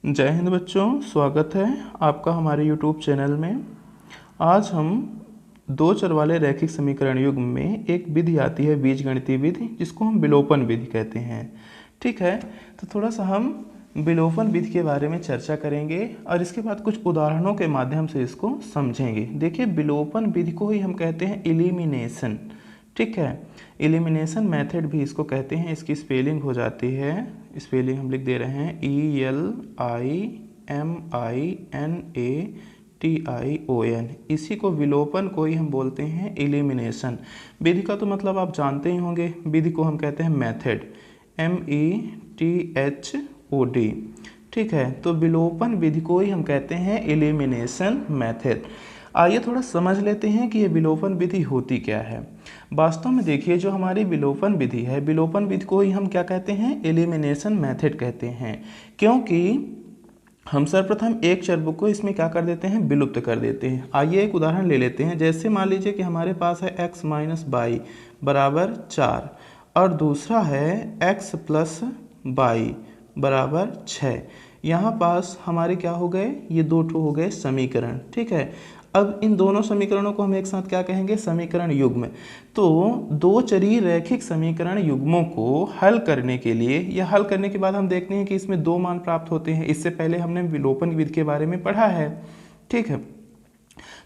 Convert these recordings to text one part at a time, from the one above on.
जय हिंद बच्चों, स्वागत है आपका हमारे YouTube चैनल में। आज हम दो चर वाले रैखिक समीकरण युग्म में एक विधि आती है बीजगणितीय विधि, जिसको हम विलोपन विधि कहते हैं। ठीक है, तो थोड़ा सा हम विलोपन विधि के बारे में चर्चा करेंगे और इसके बाद कुछ उदाहरणों के माध्यम से इसको समझेंगे। देखिए, विलोपन विधि को ही हम कहते हैं एलिमिनेशन। ठीक है, एलिमिनेशन मेथड भी इसको कहते हैं। इसकी स्पेलिंग हो जाती है, स्पेलिंग हम लिख दे रहे हैं ELIMINATION। इसी को विलोपन को ही हम बोलते हैं एलिमिनेशन। विधि का तो मतलब आप जानते ही होंगे, विधि को हम कहते हैं मेथड, METHOD। ठीक है, तो विलोपन विधि को ही हम कहते हैं एलिमिनेशन मेथड। आइए थोड़ा समझ लेते हैं कि ये विलोपन विधि होती क्या है। वास्तव में देखिए, जो हमारी विलोपन विधि है, विलोपन विधि को ही हम क्या कहते हैं, एलिमिनेशन मेथड कहते हैं। क्योंकि हम सर्वप्रथम एक चर को इसमें क्या कर देते हैं, विलुप्त कर देते हैं। आइए एक उदाहरण ले लेते हैं। जैसे मान लीजिए कि हमारे पास है x माइनस बाई बराबर 4 और दूसरा है x प्लस बाई बराबर 6। यहाँ पास हमारे क्या हो गए, ये दो ठो हो गए समीकरण। ठीक है, अब इन दोनों समीकरणों को हम एक साथ क्या कहेंगे, समीकरण युग्म। तो दो चरी रैखिक समीकरण युग्मों को हल करने के लिए या हल करने के बाद हम देखते हैं कि इसमें दो मान प्राप्त होते हैं। इससे पहले हमने विलोपन विधि के बारे में पढ़ा है। ठीक है,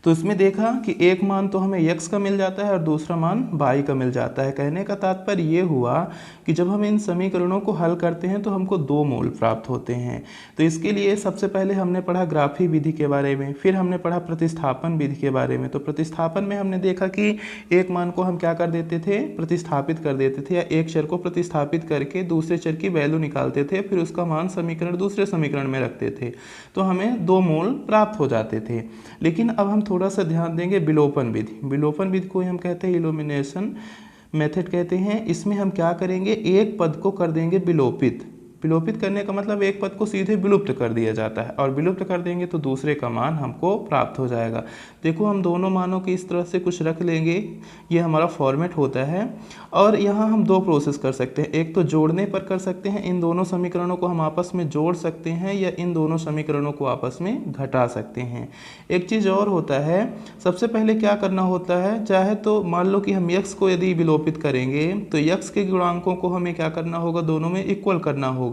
तो इसमें देखा कि एक मान तो हमें x का मिल जाता है और दूसरा मान y का मिल जाता है। कहने का तात्पर्य ये हुआ कि जब हम इन समीकरणों को हल करते हैं तो हमको दो मूल प्राप्त होते हैं। तो इसके लिए सबसे पहले हमने पढ़ा ग्राफी विधि के बारे में, फिर हमने पढ़ा प्रतिस्थापन विधि के बारे में। तो प्रतिस्थापन में हमने देखा कि एक मान को हम क्या कर देते थे, प्रतिस्थापित कर देते थे, या एक चर को प्रतिस्थापित करके दूसरे चर की वैल्यू निकालते थे, फिर उसका मान समीकरण दूसरे समीकरण में रखते थे, तो हमें दो मूल प्राप्त हो जाते थे। लेकिन अब हम थोड़ा सा ध्यान देंगे विलोपन विधि। विलोपन विधि को हम कहते हैं एलिमिनेशन मेथड कहते हैं। इसमें हम क्या करेंगे, एक पद को कर देंगे विलोपित। विलोपित करने का मतलब एक पद को सीधे विलुप्त कर दिया जाता है, और विलुप्त कर देंगे तो दूसरे का मान हमको प्राप्त हो जाएगा। देखो, हम दोनों मानों की इस तरह से कुछ रख लेंगे, ये हमारा फॉर्मेट होता है। और यहाँ हम दो प्रोसेस कर सकते हैं। एक तो जोड़ने पर कर सकते हैं, इन दोनों समीकरणों को हम आपस में जोड़ सकते हैं, या इन दोनों समीकरणों को आपस में घटा सकते हैं। एक चीज़ और होता है, सबसे पहले क्या करना होता है, चाहे तो मान लो कि हम x को यदि विलोपित करेंगे तो x के गुणांकों को हमें क्या करना होगा, दोनों में इक्वल करना होगा।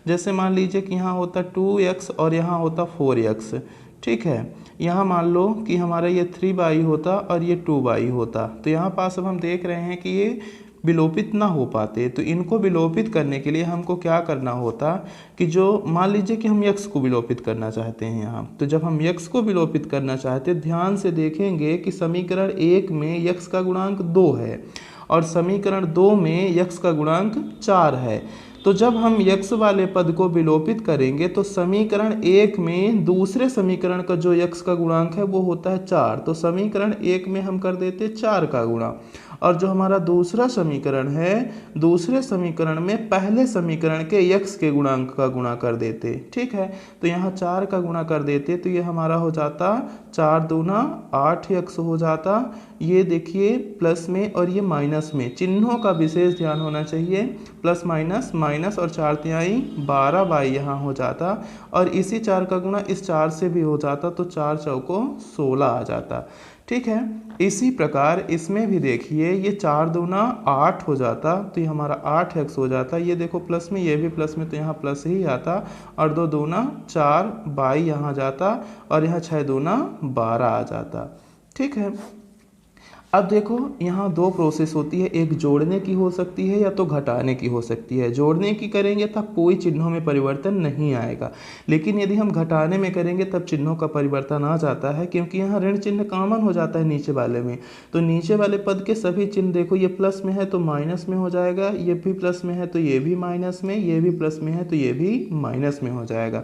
जैसे मान लीजिए कि यहाँ होता 2x और यहाँ होता 4x। ठीक है, यहाँ मान लो कि हमारा ये 3y होता और ये 2y होता। तो यहाँ पास अब हम देख रहे हैं कि ये विलोपित ना हो पाते। तो इनको विलोपित करने के लिए हमको क्या करना होता कि जो मान लीजिए कि हम x को विलोपित करना चाहते हैं यहाँ, तो जब हम x को विलोपित करना चाहते हैं, ध्यान से देखेंगे कि समीकरण 1 में x का गुणांक 2 है और समीकरण 2 में x का गुणांक 4 है। तो जब हम x वाले पद को विलोपित करेंगे तो समीकरण 1 में दूसरे समीकरण का जो x का गुणांक है वो होता है 4। तो समीकरण 1 में हम कर देते 4 का गुणा, और जो हमारा दूसरा समीकरण है, दूसरे समीकरण में पहले समीकरण के x के गुणांक का गुणा कर देते। ठीक है, तो यहाँ 4 का गुणा कर देते, तो ये हमारा हो जाता 4 दूना 8x हो जाता। ये देखिए प्लस में और ये माइनस में, चिन्हों का विशेष ध्यान होना चाहिए। प्लस माइनस माइनस और 4 तिहाई 12y यहाँ हो जाता, और इसी 4 का गुणा इस 4 से भी हो जाता, तो 4 चौको 16 आ जाता। ठीक है, इसी प्रकार इसमें भी देखिए, ये 4 दूना 8 हो जाता, तो ये हमारा 8x हो जाता। ये देखो प्लस में, ये भी प्लस में, तो यहाँ प्लस ही आता, और 2 दूना 4y यहाँ जाता, और यहाँ 6 दूना 12 आ जाता। ठीक है, अब देखो यहाँ दो प्रोसेस होती है, एक जोड़ने की हो सकती है या तो घटाने की हो सकती है। जोड़ने की करेंगे तब कोई चिन्हों में परिवर्तन नहीं आएगा, लेकिन यदि हम घटाने में करेंगे तब चिन्हों का परिवर्तन आ जाता है, क्योंकि यहाँ ऋण चिन्ह कॉमन हो जाता है नीचे वाले में। तो नीचे वाले पद के सभी चिन्ह देखो, ये प्लस में है तो माइनस में हो जाएगा, ये भी प्लस में है तो ये भी माइनस में, ये भी प्लस में है तो ये भी माइनस में हो जाएगा।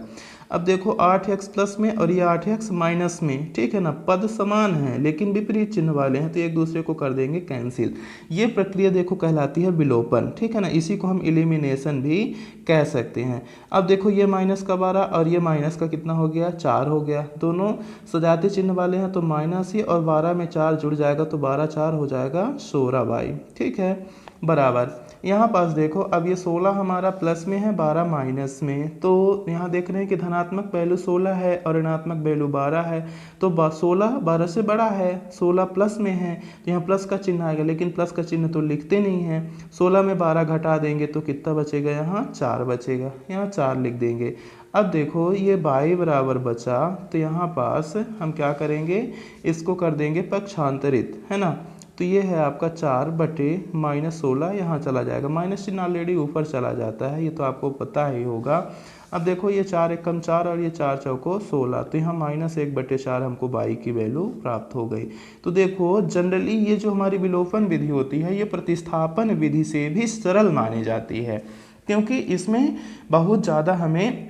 अब देखो 8x प्लस में और ये 8x माइनस में। ठीक है ना, पद समान हैं लेकिन विपरीत चिन्ह वाले हैं, तो एक दूसरे को कर देंगे कैंसिल। ये प्रक्रिया देखो कहलाती है विलोपन। ठीक है ना, इसी को हम एलिमिनेशन भी कह सकते हैं। अब देखो ये माइनस का 12 और ये माइनस का कितना हो गया, 4 हो गया। दोनों सजातीय चिन्ह वाले हैं तो माइनस ही, और 12 में 4 जुड़ जाएगा तो 12 4 हो जाएगा 16y। ठीक है, बराबर यहाँ पास देखो, अब ये 16 हमारा प्लस में है, 12 माइनस में, तो यहाँ देख रहे हैं कि धनात्मक वैल्यू 16 है और ऋणात्मक वैल्यू 12 है, तो 16 12 से बड़ा है, 16 प्लस में है तो यहाँ प्लस का चिन्ह आएगा, लेकिन प्लस का चिन्ह तो लिखते नहीं है। 16 में 12 घटा देंगे तो कितना बचेगा, यहाँ 4 बचेगा, यहाँ 4 लिख देंगे। अब देखो ये y बराबर बचा, तो यहाँ पास हम क्या करेंगे, इसको कर देंगे पक्षांतरित, है ना। तो ये है आपका 4 बटे -16, यहाँ चला जाएगा, माइनस चिन्ह ऑलरेडी ऊपर चला जाता है, ये तो आपको पता ही होगा। अब देखो ये 4 एकम 4 और ये 4 चौको 16, तो यहाँ -1/4 हमको y की वैल्यू प्राप्त हो गई। तो देखो जनरली ये जो हमारी विलोपन विधि होती है, ये प्रतिस्थापन विधि से भी सरल मानी जाती है, क्योंकि इसमें बहुत ज़्यादा हमें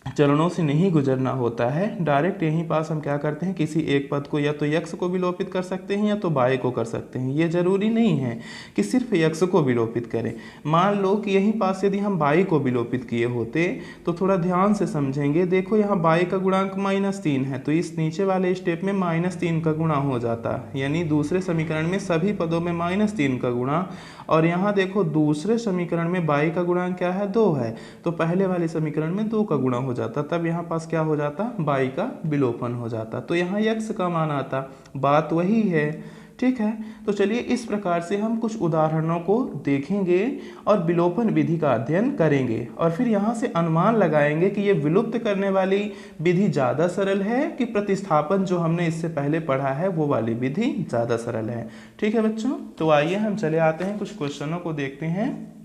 चरणों से नहीं गुजरना होता है। डायरेक्ट यहीं पास हम क्या करते हैं, किसी एक पद को या तो यक्ष को विलोपित कर सकते हैं या तो बाय को कर सकते हैं। ये जरूरी नहीं है कि सिर्फ यक्ष को विलोपित करें। मान लो कि यहीं पास यदि हम बाई को विलोपित किए होते तो थोड़ा ध्यान से समझेंगे। देखो यहाँ बाई का गुणांक -3 है, तो इस नीचे वाले स्टेप में -3 का गुणा हो जाता, यानी दूसरे समीकरण में सभी पदों में -3 का गुणा। और यहाँ देखो दूसरे समीकरण में बाई का गुणांक क्या है, 2 है, तो पहले वाले समीकरण में 2 का गुणा हो जाता, तब यहाँ पास क्या हो जाता, बाई का विलोपन हो जाता, तो यहाँ यक्ष का मान आता। बात वही है, ठीक है। तो चलिए इस प्रकार से हम कुछ उदाहरणों को देखेंगे और विलोपन विधि का अध्ययन करेंगे, और फिर यहाँ से अनुमान लगाएंगे कि ये विलुप्त करने वाली विधि ज़्यादा सरल है कि प्रतिस्थापन जो हमने इससे पहले पढ़ा है वो वाली विधि ज़्यादा सरल है। ठीक है बच्चों, तो आइए हम चले आते हैं, कुछ क्वेश्चनों को देखते हैं।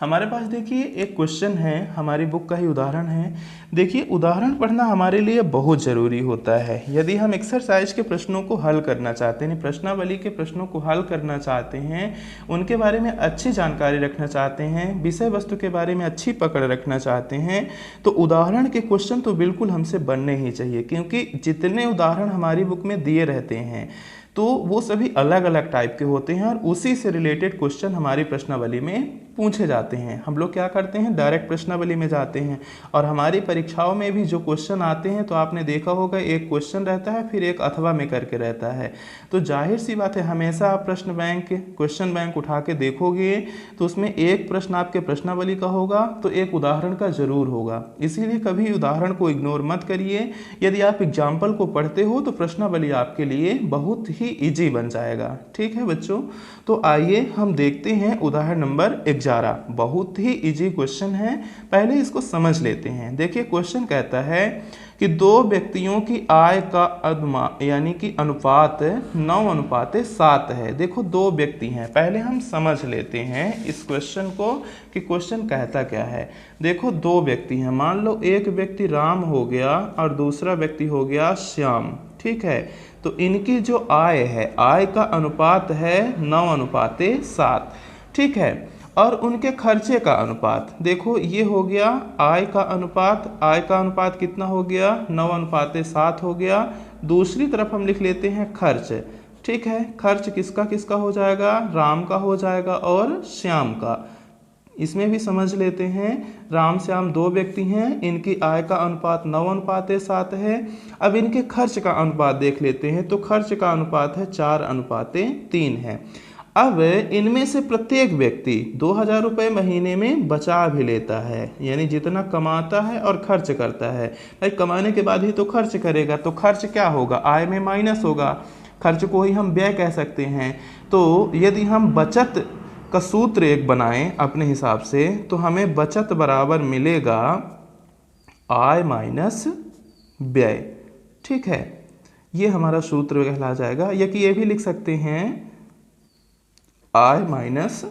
हमारे पास देखिए एक क्वेश्चन है, हमारी बुक का ही उदाहरण है। देखिए उदाहरण पढ़ना हमारे लिए बहुत ज़रूरी होता है। यदि हम एक्सरसाइज के प्रश्नों को हल करना चाहते हैं, प्रश्नावली के प्रश्नों को हल करना चाहते हैं, उनके बारे में अच्छी जानकारी रखना चाहते हैं, विषय वस्तु के बारे में अच्छी पकड़ रखना चाहते हैं, तो उदाहरण के क्वेश्चन तो बिल्कुल हमसे बनने ही चाहिए, क्योंकि जितने उदाहरण हमारी बुक में दिए रहते हैं तो वो सभी अलग अलग टाइप के होते हैं और उसी से रिलेटेड क्वेश्चन हमारी प्रश्नावली में पूछे जाते हैं। हम लोग क्या करते हैं, डायरेक्ट प्रश्नावली में जाते हैं, और हमारी परीक्षाओं में भी जो क्वेश्चन आते हैं तो आपने देखा होगा एक क्वेश्चन रहता है, फिर एक अथवा में करके रहता है। तो जाहिर सी बात है, हमेशा आप प्रश्न बैंक क्वेश्चन बैंक उठा के देखोगे तो उसमें एक प्रश्न आपके प्रश्नावली का होगा तो एक उदाहरण का जरूर होगा। इसीलिए कभी उदाहरण को इग्नोर मत करिए। यदि आप एग्जाम्पल को पढ़ते हो तो प्रश्नावली आपके लिए बहुत ही इजी बन जाएगा। ठीक है बच्चों, तो आइए हम देखते हैं उदाहरण नंबर 11। बहुत ही इजी क्वेश्चन है, पहले इसको समझ लेते हैं। देखिए क्वेश्चन कहता है कि दो व्यक्तियों की आय का यानी कि अनुपात 9:7 है। देखो दो व्यक्ति हैं, पहले हम समझ लेते हैं इस क्वेश्चन को कि क्वेश्चन कहता क्या है। देखो दो व्यक्ति हैं, मान लो एक व्यक्ति राम हो गया और दूसरा व्यक्ति हो गया श्याम। ठीक है, तो इनकी जो आय है, आय का अनुपात है 9:7। ठीक है, और उनके खर्चे का अनुपात, देखो ये हो गया आय का अनुपात। आय का अनुपात कितना हो गया, 9:7 हो गया। दूसरी तरफ हम लिख लेते हैं खर्च। ठीक है, खर्च किसका किसका हो जाएगा, राम का हो जाएगा और श्याम का। इसमें भी समझ लेते हैं, राम श्याम दो व्यक्ति हैं, इनकी आय का अनुपात 9:7 है। अब इनके खर्च का अनुपात देख लेते हैं, तो खर्च का अनुपात है 4:3 है। अब इनमें से प्रत्येक व्यक्ति 2000 रुपये महीने में बचा भी लेता है, यानी जितना कमाता है और खर्च करता है। भाई कमाने के बाद ही तो खर्च करेगा, तो खर्च क्या होगा, आय में माइनस होगा, खर्च को ही हम व्यय कह सकते हैं। तो यदि हम बचत का सूत्र एक बनाएं अपने हिसाब से, तो हमें बचत बराबर मिलेगा आय माइनस व्यय। ठीक है, ये हमारा सूत्र कहला जाएगा, या कि ये भी लिख सकते हैं आय माइनस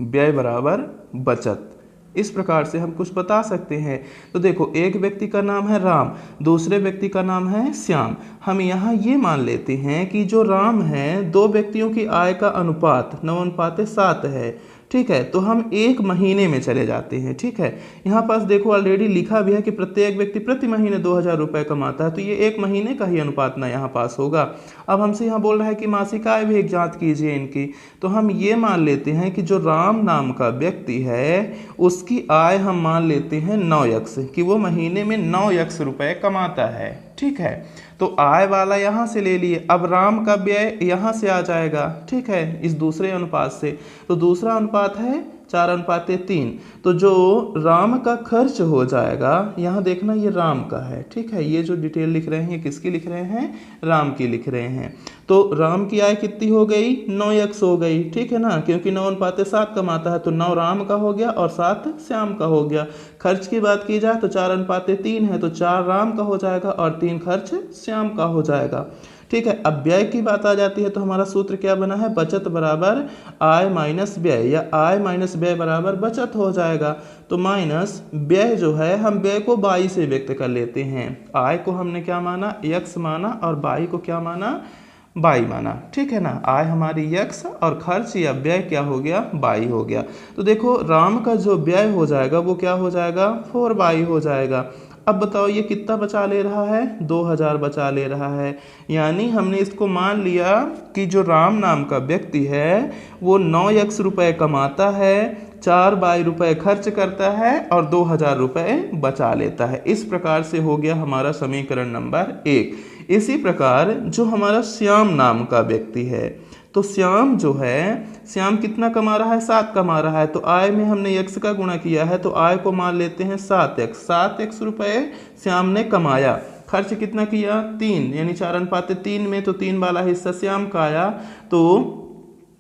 व्यय बराबर बचत। इस प्रकार से हम कुछ बता सकते हैं। तो देखो एक व्यक्ति का नाम है राम, दूसरे व्यक्ति का नाम है श्याम। हम यहाँ ये मान लेते हैं कि जो राम है, दो व्यक्तियों की आय का अनुपात 9:7 है। ठीक है, तो हम एक महीने में चले जाते हैं। ठीक है, यहाँ पास देखो ऑलरेडी लिखा भी है कि प्रत्येक व्यक्ति प्रति महीने 2000 रुपये कमाता है, तो ये एक महीने का ही अनुपात ना यहाँ पास होगा। अब हमसे यहाँ बोल रहा है कि मासिक आय भी एक जांच कीजिए इनकी, तो हम ये मान लेते हैं कि जो राम नाम का व्यक्ति है उसकी आय हम मान लेते हैं 9 यक्ष, कि वो महीने में 9 यक्ष रुपये कमाता है। ठीक है। तो आय वाला यहाँ से ले लिए, अब राम का व्यय यहाँ से आ जाएगा, ठीक है, इस दूसरे अनुपात से। तो दूसरा अनुपात है 4:3। तो जो राम का खर्च हो जाएगा, यहाँ देखना ये राम का है, ठीक है, ये जो डिटेल लिख रहे हैं ये किसकी लिख रहे हैं, राम की लिख रहे हैं। तो राम की आय कितनी हो गई, 9x हो गई, ठीक है ना, क्योंकि 9:7 कमाता है, तो 9 राम का हो गया और 7 श्याम का हो गया। खर्च की बात की जाए तो 4:3 है, तो 4 राम का हो जाएगा और 3 खर्च श्याम का हो जाएगा, ठीक है। अब व्यय की बात आ जाती है तो हमारा सूत्र क्या बना है, बचत बराबर आय माइनस व्यय, या आय माइनस व्यय बराबर बचत हो जाएगा। तो माइनस व्यय जो है, हम व्यय को बाई से व्यक्त कर लेते हैं। आय को हमने क्या माना, x माना, और बाई को क्या माना, बाई माना, ठीक है ना। आय हमारी x और खर्च या व्यय क्या हो गया, बाई हो गया। तो देखो राम का जो व्यय हो जाएगा वो क्या हो जाएगा, 4 बाई हो जाएगा। अब बताओ ये कितना बचा ले रहा है, 2000 बचा ले रहा है। यानी हमने इसको मान लिया कि जो राम नाम का व्यक्ति है वो 9x रुपये कमाता है, 4 बाई रुपये खर्च करता है और 2000 रुपये बचा लेता है। इस प्रकार से हो गया हमारा समीकरण नंबर 1। इसी प्रकार जो हमारा श्याम नाम का व्यक्ति है, तो श्याम जो है, श्याम कितना कमा रहा है, 7 कमा रहा है। तो आय में हमने x का गुणा किया है, तो आय को मान लेते हैं 7x रुपये श्याम ने कमाया। खर्च कितना किया, 3, यानी 4:3 में, तो 3 वाला हिस्सा श्याम का आया। तो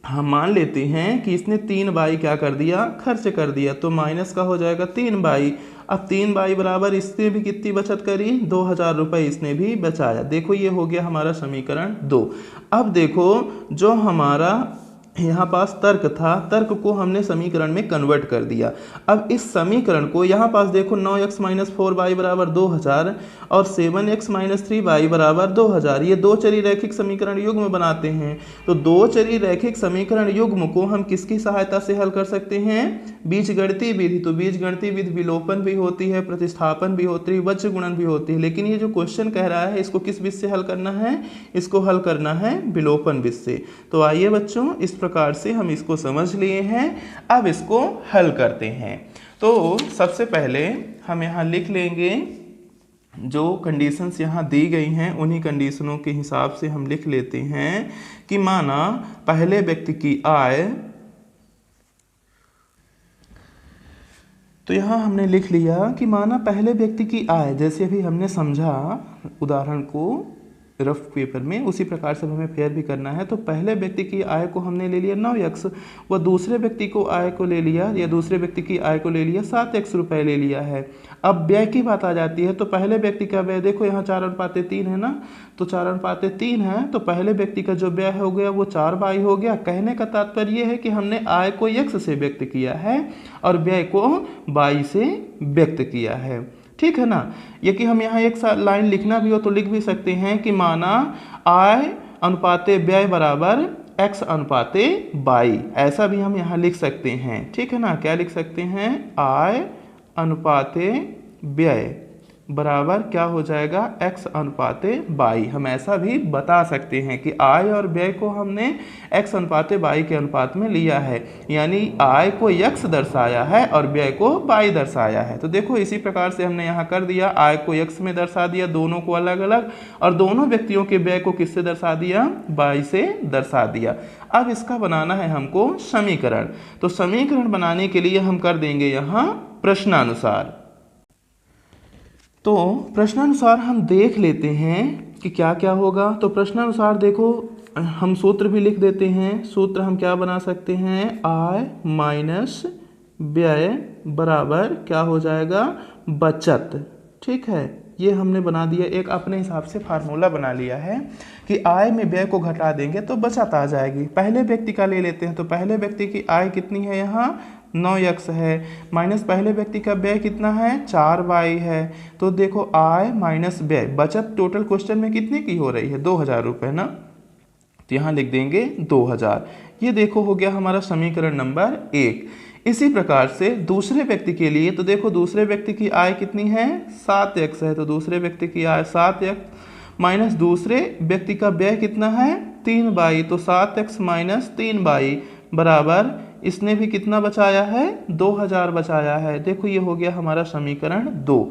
हम मान लेते हैं कि इसने 3 बाई क्या कर दिया, खर्च कर दिया, तो माइनस का हो जाएगा 3 बाई। अब 3 बाई बराबर इसने भी कितनी बचत करी, 2000 रुपये इसने भी बचाया। देखो ये हो गया हमारा समीकरण 2। अब देखो जो हमारा यहाँ पास तर्क था, तर्क को हमने समीकरण में कन्वर्ट कर दिया। अब इस समीकरण को यहाँ पास देखो, 9x माइनस 4 बाई बराबर 2000 और 7x माइनस 3 बाई बराबर 2000, ये दो चरी रैखिक समीकरण युग्म बनाते हैं। तो दो चरी रैखिक समीकरण युग्म को हम किसकी सहायता से हल कर सकते हैं, बीजगणितीय विधि। तो बीजगणितीय विधि विलोपन भी होती है, प्रतिस्थापन भी होती है, वज्र गुणन भी होती है, लेकिन ये जो क्वेश्चन कह रहा है इसको किस विधि से हल करना है, इसको हल करना है विलोपन विधि से। तो आइए बच्चों, इस प्रकार से हम इसको समझ लिए हैं। अब इसको हल करते हैं। तो सबसे पहले हम यहाँ लिख लेंगे, जो कंडीशंस यहाँ दी गई हैं उन्हीं कंडीशनों के हिसाब से हम लिख लेते हैं कि माना पहले व्यक्ति की आय, तो यहाँ हमने लिख लिया कि माना पहले व्यक्ति की आय, जैसे अभी हमने समझा उदाहरण को रफ पेपर में, उसी प्रकार से हमें फेयर भी करना है। तो पहले व्यक्ति की आय को हमने ले लिया 9x, व दूसरे व्यक्ति को आय को ले लिया, या दूसरे व्यक्ति की आय को ले लिया 7x रुपये ले लिया है। अब व्यय की बात आ जाती है, तो पहले व्यक्ति का व्यय देखो यहाँ 4:3 है ना, तो 4:3 है, तो पहले व्यक्ति का जो व्यय हो गया वो 4 बाई हो गया। कहने का तात्पर्य है कि हमने आय को x से व्यक्त किया है और व्यय को बाई से व्यक्त किया है, ठीक है ना। ये कि हम यहाँ एक लाइन लिखना भी हो तो लिख भी सकते हैं कि माना आय अनुपाते व्यय बराबर x अनुपाते बाई, ऐसा भी हम यहाँ लिख सकते हैं, ठीक है ना। क्या लिख सकते हैं, आय अनुपाते व्यय बराबर क्या हो जाएगा, x अनुपाते बाई। हम ऐसा भी बता सकते हैं कि आय और व्यय को हमने x अनुपाते बाई के अनुपात में लिया है, यानी आय को x दर्शाया है और व्यय को बाई दर्शाया है। तो देखो इसी प्रकार से हमने यहाँ कर दिया, आय को x में दर्शा दिया, दोनों को अलग अलग, और दोनों व्यक्तियों के व्यय को किससे दर्शा दिया, बाई से दर्शा दिया। अब इसका बनाना है हमको समीकरण। तो समीकरण बनाने के लिए हम कर देंगे यहाँ प्रश्नानुसार। तो प्रश्नानुसार हम देख लेते हैं कि क्या क्या होगा। तो प्रश्नानुसार देखो हम सूत्र भी लिख देते हैं। सूत्र हम क्या बना सकते हैं, आय माइनस व्यय बराबर क्या हो जाएगा, बचत, ठीक है। ये हमने बना दिया, एक अपने हिसाब से फार्मूला बना लिया है कि आय में व्यय को घटा देंगे तो बचत आ जाएगी। पहले व्यक्ति का ले लेते हैं, तो पहले व्यक्ति की आय कितनी है, यहाँ 9x है, माइनस पहले व्यक्ति का व्यय कितना है, 4 बाई है। तो देखो आय माइनस व्यय, बचत टोटल क्वेश्चन में कितने की हो रही है, 2000 रुपये ना, तो यहाँ लिख देंगे 2000। ये देखो हो गया हमारा समीकरण नंबर 1। इसी प्रकार से दूसरे व्यक्ति के लिए, तो देखो दूसरे व्यक्ति की आय कितनी है, 7x है, तो दूसरे व्यक्ति की आय 7x माइनस दूसरे व्यक्ति का व्यय कितना है, 3 बाई, तो 7x माइनस 3 बाई बराबर इसने भी कितना बचाया है, 2000 बचाया है। देखो ये हो गया हमारा समीकरण 2।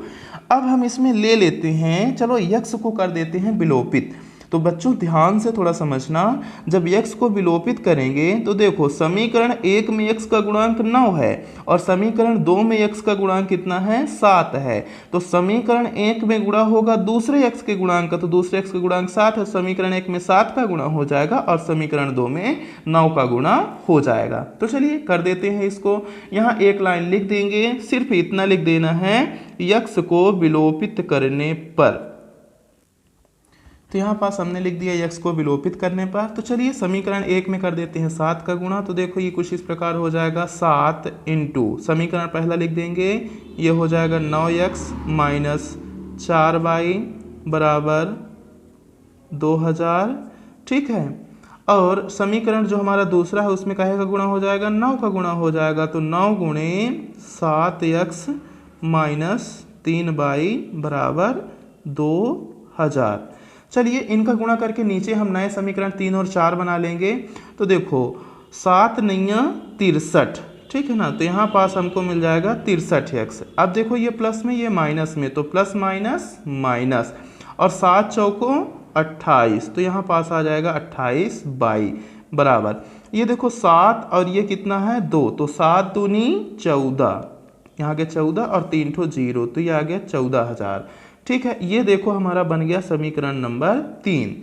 अब हम इसमें ले लेते हैं, चलो यक्स को कर देते हैं विलोपित। तो बच्चों ध्यान से थोड़ा समझना, जब यक्स को विलोपित करेंगे तो देखो समीकरण 1 में यक्स का गुणांक 9 है और समीकरण 2 में यक्स का गुणांक कितना है, 7 है। तो समीकरण 1 में गुणा होगा दूसरे यक्स के गुणांक का, तो दूसरे यक्स का गुणांक 7 है, समीकरण 1 में 7 का गुणा हो जाएगा और समीकरण 2 में 9 का गुणा हो जाएगा। तो चलिए कर देते हैं इसको, यहाँ एक लाइन लिख देंगे, सिर्फ इतना लिख देना है, यक्स को विलोपित करने पर। तो यहाँ पास हमने लिख दिया यक्स को विलोपित करने पर। तो चलिए समीकरण 1 में कर देते हैं 7 का गुणा। तो देखो ये कुछ इस प्रकार हो जाएगा, 7 इंटू समीकरण पहला लिख देंगे, ये हो जाएगा 9x माइनस 4y बराबर 2000, ठीक है। और समीकरण जो हमारा दूसरा है उसमें काहे का गुणा हो जाएगा, 9 का गुणा हो जाएगा। तो 9 गुणे 7x माइनस 3y बराबर 2000। चलिए इनका गुणा करके नीचे हम नए समीकरण 3 और 4 बना लेंगे। तो देखो 7 9 63, ठीक है ना। तो यहाँ पास हमको मिल जाएगा 63x। अब देखो ये प्लस में ये माइनस में, तो प्लस माइनस माइनस, और 7 चौको 28, तो यहाँ पास आ जाएगा 28y बराबर, ये देखो 7 और ये कितना है 2, तो 7 दूनी 14, यहाँ के 14 और 3 ठो 0, तो ये आ गया 14,000, ठीक है। ये देखो हमारा बन गया समीकरण नंबर 3।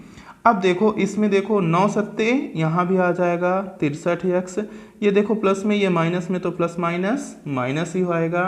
अब देखो इसमें देखो 9 सत्ते यहाँ भी आ जाएगा 63x, ये देखो प्लस में ये माइनस में, तो प्लस माइनस माइनस ही आएगा।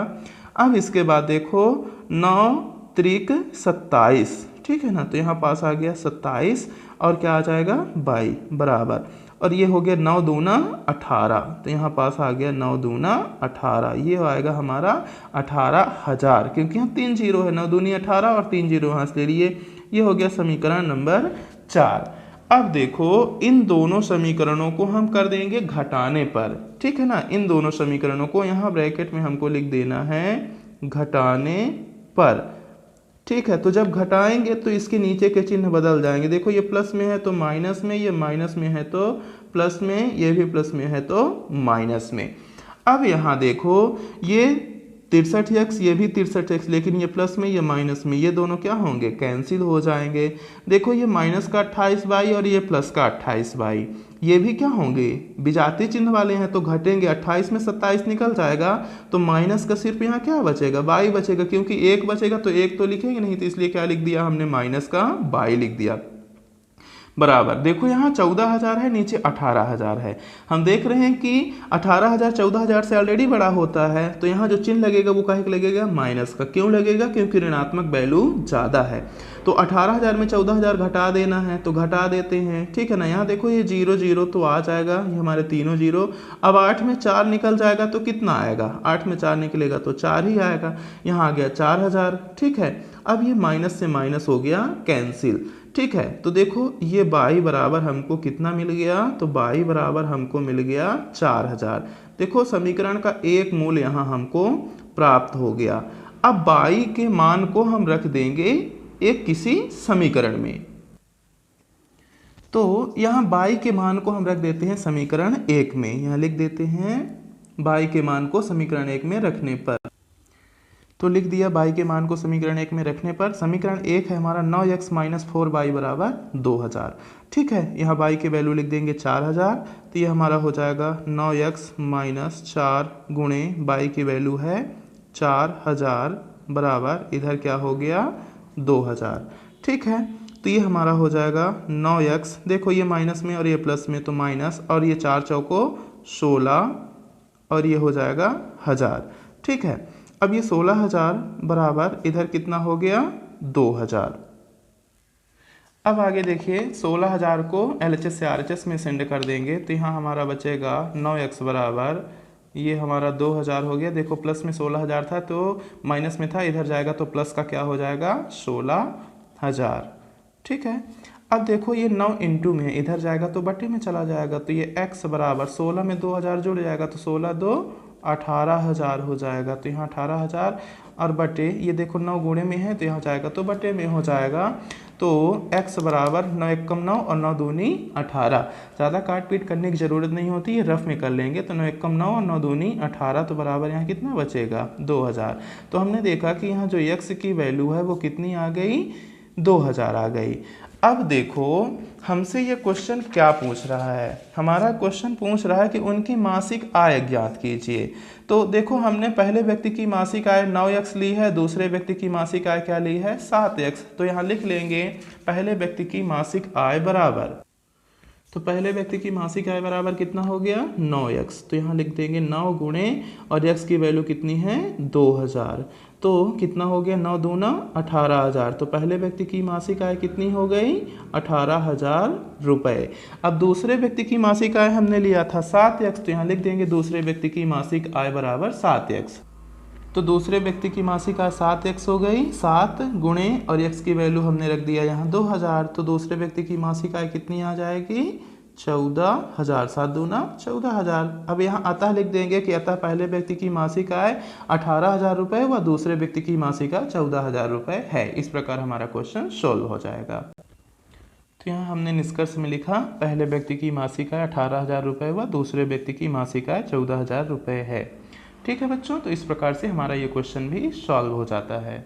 अब इसके बाद देखो 9 त्रिक 27, ठीक है ना। तो यहाँ पास आ गया 27 और क्या आ जाएगा 22 बराबर, और ये हो गया 9 दूना 18, तो यहाँ पास आ गया 9 दूना 18, ये आएगा हमारा 18,000, क्योंकि यहाँ 3 जीरो है, 9 दूनी 18 और 3 जीरो यहाँ से ले लिए। ये हो गया समीकरण नंबर 4। अब देखो इन दोनों समीकरणों को हम कर देंगे घटाने पर, ठीक है ना। इन दोनों समीकरणों को यहाँ ब्रैकेट में हमको लिख देना है घटाने पर, ठीक है। तो जब घटाएंगे तो इसके नीचे के चिन्ह बदल जाएंगे। देखो ये प्लस में है तो माइनस में, ये माइनस में है तो प्लस में, ये भी प्लस में है तो माइनस में। अब यहाँ देखो ये 63x, ये भी 63x, लेकिन ये प्लस में ये माइनस में, ये दोनों क्या होंगे, कैंसिल हो जाएंगे। देखो ये माइनस का 28y और ये प्लस का 28y, ये भी क्या होंगे, विजातीय चिन्ह वाले हैं तो घटेंगे। 28 में 27 निकल जाएगा तो माइनस का सिर्फ यहाँ क्या बचेगा, y बचेगा, क्योंकि 1 बचेगा तो 1 तो लिखेंगे नहीं, तो इसलिए क्या लिख दिया हमने, माइनस का y लिख दिया बराबर। देखो यहाँ 14,000 है, नीचे 18,000 है। हम देख रहे हैं कि 18,000 14,000 से ऑलरेडी बड़ा होता है, तो यहाँ जो चिन्ह लगेगा वो काहे लगेगा, माइनस का। क्यों लगेगा, क्योंकि ऋणात्मक वैल्यू ज़्यादा है। तो 18,000 में 14,000 घटा देना है, तो घटा देते हैं, ठीक है ना। यहाँ देखो ये 0 0 तो आ जाएगा, ये हमारे तीनों 0। अब 8 में 4 निकल जाएगा तो कितना आएगा, 8 में 4 निकलेगा तो 4 ही आएगा, यहाँ आ गया 4,000, ठीक है। अब ये माइनस से माइनस हो गया कैंसिल, ठीक है। तो देखो ये y बराबर हमको कितना मिल गया, तो y बराबर हमको मिल गया 4,000। देखो समीकरण का एक मूल यहाँ हमको प्राप्त हो गया। अब y के मान को हम रख देंगे एक किसी समीकरण में, तो यहाँ y के मान को हम रख देते हैं समीकरण 1 में। यहाँ लिख देते हैं y के मान को समीकरण 1 में रखने पर, तो लिख दिया y के मान को समीकरण 1 में रखने पर। समीकरण 1 है हमारा 9x माइनस 4y बराबर 2000, ठीक है। यहाँ y की वैल्यू लिख देंगे 4000, तो ये हमारा हो जाएगा 9x माइनस 4 गुणे y की वैल्यू है 4000 बराबर, इधर क्या हो गया 2000, ठीक है। तो ये हमारा हो जाएगा 9x, देखो ये माइनस में और ये प्लस में, तो माइनस, और ये 4 चौको 16 और ये हो जाएगा 1000, ठीक है। अब ये 16,000 बराबर इधर कितना हो गया 2000। अब आगे देखिए 16,000 को LHS से RHS में सेंड कर देंगे, तो यहाँ हमारा बचेगा 9x बराबर, ये हमारा 2000 हो गया। देखो प्लस में 16,000 था तो माइनस में था, इधर जाएगा तो प्लस का क्या हो जाएगा 16,000, ठीक है। अब देखो ये 9 इंटू में, इधर जाएगा तो बट्टे में चला जाएगा, तो ये x बराबर 16 में 2000 जुड़ जाएगा, तो 16 2 18,000 हो जाएगा। तो यहाँ 18,000 और बटे, ये देखो 9 गुणे में है तो यहाँ जाएगा तो बटे में हो जाएगा। तो x बराबर 9 एकम 9 और 9 दूनी 18। ज़्यादा काट पीट करने की ज़रूरत नहीं होती है, रफ में कर लेंगे। तो 9 एकम 9 और 9 दूनी 18, तो बराबर यहाँ कितना बचेगा 2000। तो हमने देखा कि यहाँ जो x की वैल्यू है वो कितनी आ गई, 2000 आ गई। अब देखो हमसे ये क्वेश्चन क्या पूछ रहा है, हमारा क्वेश्चन पूछ रहा है कि उनकी मासिक आय ज्ञात कीजिए। तो देखो हमने पहले व्यक्ति की मासिक आय 9x ली है, दूसरे व्यक्ति की मासिक आय क्या ली है 7x। तो यहाँ लिख लेंगे पहले व्यक्ति की मासिक आय बराबर, तो पहले व्यक्ति की मासिक आय बराबर कितना हो गया 9x। तो यहाँ लिख देंगे 9 गुणे और x की वैल्यू कितनी है 2000। तो कितना हो गया 9 दूना 18,000। तो पहले व्यक्ति की मासिक आय कितनी हो गई 18,000 रुपये। अब दूसरे व्यक्ति की मासिक आय हमने लिया था 7x। तो यहाँ लिख देंगे दूसरे व्यक्ति की मासिक आय बराबर 7x। तो दूसरे व्यक्ति की मासिक आय 7x हो गई, 7 गुणे और x की वैल्यू हमने रख दिया यहाँ 2000। तो दूसरे व्यक्ति की मासिक आय कितनी आ जाएगी 14,000। 7 दूना 14,000। अब यहाँ अतः लिख देंगे कि अतः पहले व्यक्ति की मासिक आय 18,000 रुपये व दूसरे व्यक्ति की मासिक आय 14,000 रुपये है। इस प्रकार हमारा क्वेश्चन सोल्व हो जाएगा। तो यहाँ हमने निष्कर्ष में लिखा पहले व्यक्ति की मासिक आय 18,000 रुपये व दूसरे व्यक्ति की मासिक आय 14,000 रुपये है। ठीक है बच्चों, तो इस प्रकार से हमारा ये क्वेश्चन भी सॉल्व हो जाता है।